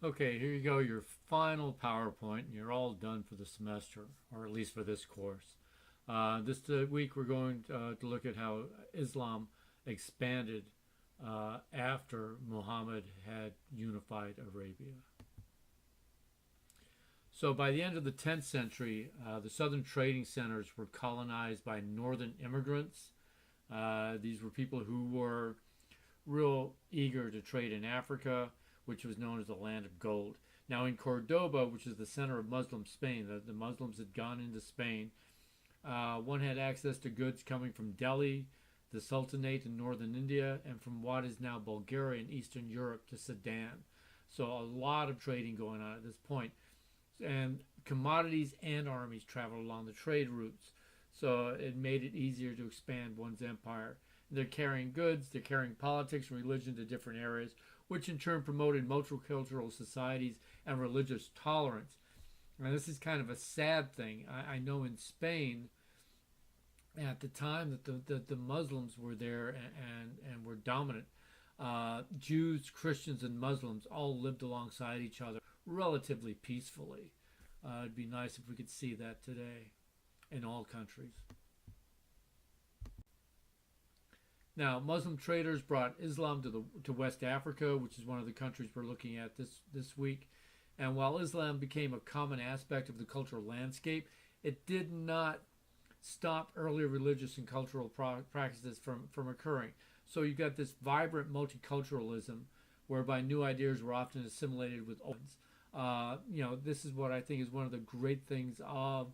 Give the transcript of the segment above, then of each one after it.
Okay, here you go, your final PowerPoint, and you're all done for the semester, or at least for this course. This week we're going to look at how Islam expanded after Muhammad had unified Arabia. So by the end of the 10th century, the southern trading centers were colonized by northern immigrants. These were people who were real eager to trade in Africa, which was known as the land of gold. Now, in Cordoba, which is the center of Muslim Spain, the Muslims had gone into Spain. One had access to goods coming from Delhi, the Sultanate in northern India, and from what is now Bulgaria and Eastern Europe to Sudan. So, a lot of trading going on at this point. And commodities and armies traveled along the trade routes. So, it made it easier to expand one's empire. They're carrying goods, they're carrying politics and religion to different areas, which in turn promoted multicultural societies and religious tolerance. Now, this is kind of a sad thing. I know in Spain, at the time that the Muslims were there and were dominant, Jews, Christians, and Muslims all lived alongside each other relatively peacefully. It'd be nice if we could see that today in all countries. Now, Muslim traders brought Islam to West Africa, which is one of the countries we're looking at this week. And while Islam became a common aspect of the cultural landscape, it did not stop earlier religious and cultural practices from occurring. So you've got this vibrant multiculturalism whereby new ideas were often assimilated with old ones. This is what I think is one of the great things of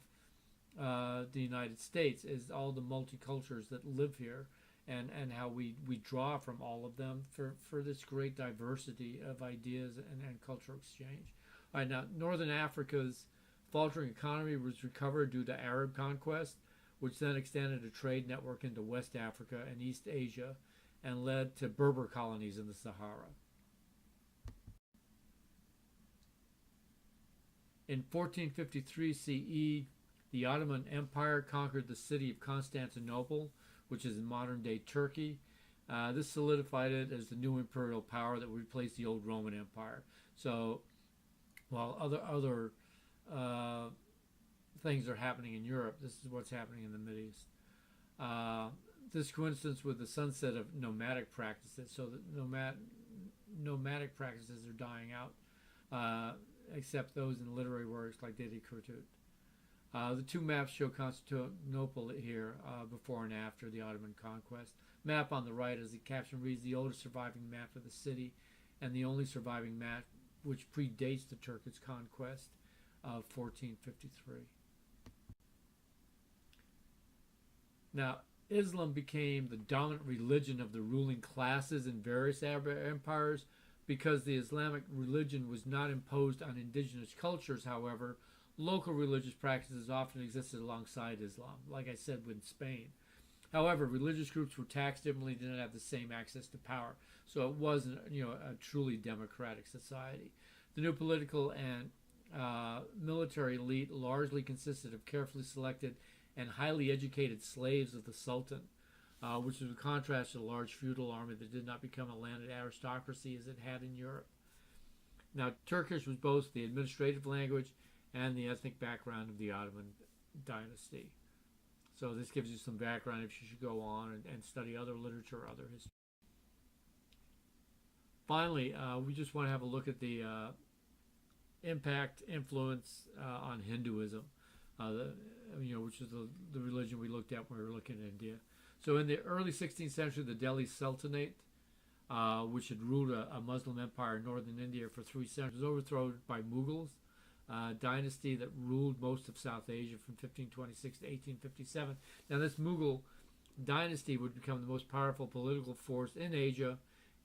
the United States is all the multicultures that live here and how we draw from all of them for this great diversity of ideas and cultural exchange. All right, now, Northern Africa's faltering economy was recovered due to Arab conquest, which then extended a trade network into West Africa and East Asia and led to Berber colonies in the Sahara. In 1453 CE, the Ottoman Empire conquered the city of Constantinople, which is in modern-day Turkey. This solidified it as the new imperial power that would replace the old Roman Empire. So, while other things are happening in Europe, this is what's happening in the Mideast. This coincidence with the sunset of nomadic practices, so that nomadic practices are dying out, except those in literary works like Dedi Kurtut. The two maps show Constantinople here before and after the Ottoman conquest. Map on the right, as the caption reads, the oldest surviving map of the city and the only surviving map which predates the Turkish conquest of 1453. Now, Islam became the dominant religion of the ruling classes in various Arab empires. Because the Islamic religion was not imposed on indigenous cultures, however, local religious practices often existed alongside Islam, like I said with Spain. However, religious groups were taxed differently, didn't have the same access to power, so it wasn't a truly democratic society. The new political and military elite largely consisted of carefully selected and highly educated slaves of the Sultan, which was a contrast to the large feudal army that did not become a landed aristocracy as it had in Europe. Now, Turkish was both the administrative language and the ethnic background of the Ottoman dynasty. So this gives you some background if you should go on and study other literature or other history. Finally, we just want to have a look at the impact, influence on Hinduism, which is the religion we looked at when we were looking at India. So in the early 16th century, the Delhi Sultanate, which had ruled a Muslim empire in northern India for 3 centuries, was overthrown by Mughals, a dynasty that ruled most of South Asia from 1526 to 1857. Now, this Mughal dynasty would become the most powerful political force in Asia,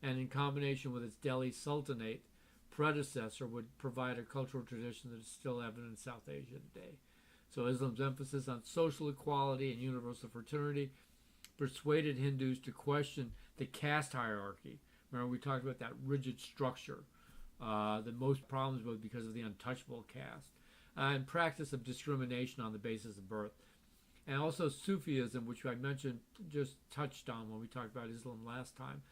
and in combination with its Delhi Sultanate predecessor, would provide a cultural tradition that is still evident in South Asia today. So Islam's emphasis on social equality and universal fraternity persuaded Hindus to question the caste hierarchy. Remember, we talked about that rigid structure that most problems with because of the untouchable caste, and practice of discrimination on the basis of birth. And also Sufism, which I mentioned, just touched on when we talked about Islam last time,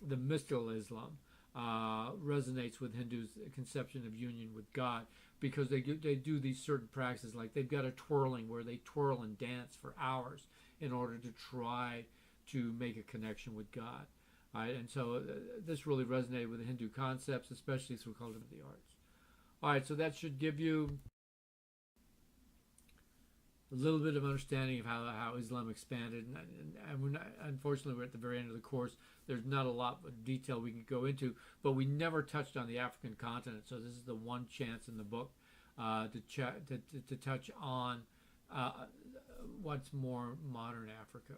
the mystical Islam, resonates with Hindus' conception of union with God, because they do these certain practices, like they've got a twirling where they twirl and dance for hours in order to try to make a connection with God. Right? And so this really resonated with the Hindu concepts, especially through culture of the arts. All right, so that should give you a little bit of understanding of how Islam expanded. And we're not, unfortunately, we're at the very end of the course. There's not a lot of detail we can go into, but we never touched on the African continent. So this is the one chance in the book to touch on what's more modern Africa.